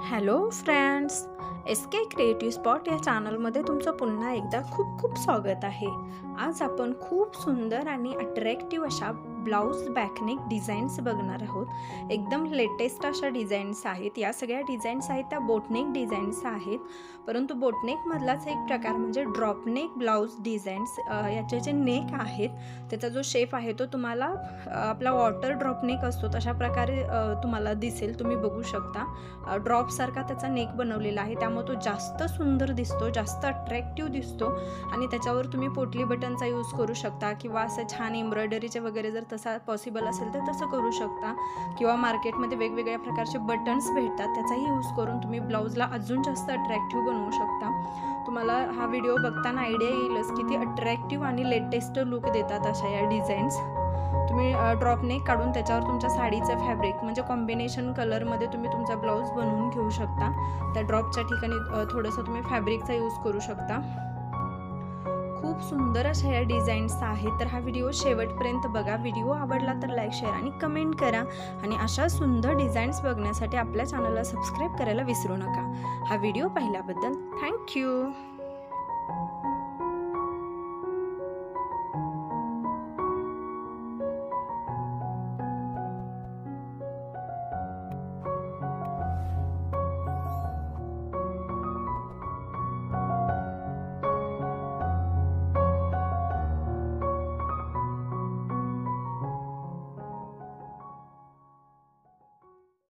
Hello friends, S के creative spot या चॅनलमध्ये तुमचं पुन्हा एकदा खूप खूप स्वागत आहे। आज आपण खूप सुंदर आणि अट्रॅक्टिव्ह अशा ब्लाउज बॅकनेक डिझाईन्स बघणार आहोत। एकदम लेटेस्ट अशा डिझाईन्स आहेत। या सगळ्या डिझाईन्स आहेत त्या बोटनेक डिझाईन्स आहेत, परंतु बोटनेकमधलाच एक प्रकार म्हणजे ड्रॉपनेक ब्लाउज डिझाईन्स। याचे जे नेक आहेत त्याचा जो शेप आहे तो तुम्हाला आपला वॉटर ड्रॉपनेक असतो तशा प्रकारे तुम्हाला दिसेल। तुम्ही बघू शकता ड्रॉपसारखा त्याचा नेक बनवलेला आहे, त्यामुळे तो जास्त सुंदर दिसतो, जास्त अट्रॅक्टिव्ह दिसतो। आणि त्याच्यावर तुम्ही पोटली बटनचा यूज करू शकता किंवा असं छान एम्ब्रॉयडरीचे वगैरे जर तसा पॉसिबल असेल तर तसं करू शकता, किंवा मार्केटमध्ये वेगवेगळ्या प्रकारचे बटन्स भेटतात त्याचाही यूज करून तुम्ही ब्लाउजला अजून जास्त अट्रॅक्टिव्ह बनवू शकता। तुम्हाला हा व्हिडिओ बघताना आयडिया येईलच किती अट्रॅक्टिव्ह आणि लेटेस्ट लुक देतात अशा या डिझाईन्स। तुम्ही ड्रॉप नेक काढून त्याच्यावर तुमच्या साडीचं फॅब्रिक म्हणजे कॉम्बिनेशन कलरमध्ये तुम्ही तुमचा ब्लाउज बनवून घेऊ शकता। त्या ड्रॉपच्या ठिकाणी थोडंसं तुम्ही फॅब्रिकचा यूज करू शकता। खूप सुंदर अशा या डिझाईन्स आहेत, तर हा व्हिडिओ शेवटपर्यंत बघा। व्हिडिओ आवडला तर लाईक, शेअर आणि कमेंट करा, आणि अशा सुंदर डिझाईन्स बघण्यासाठी आपल्या चॅनलला सबस्क्राईब करायला विसरू नका। हा व्हिडिओ पाहिल्याबद्दल थँक्यू।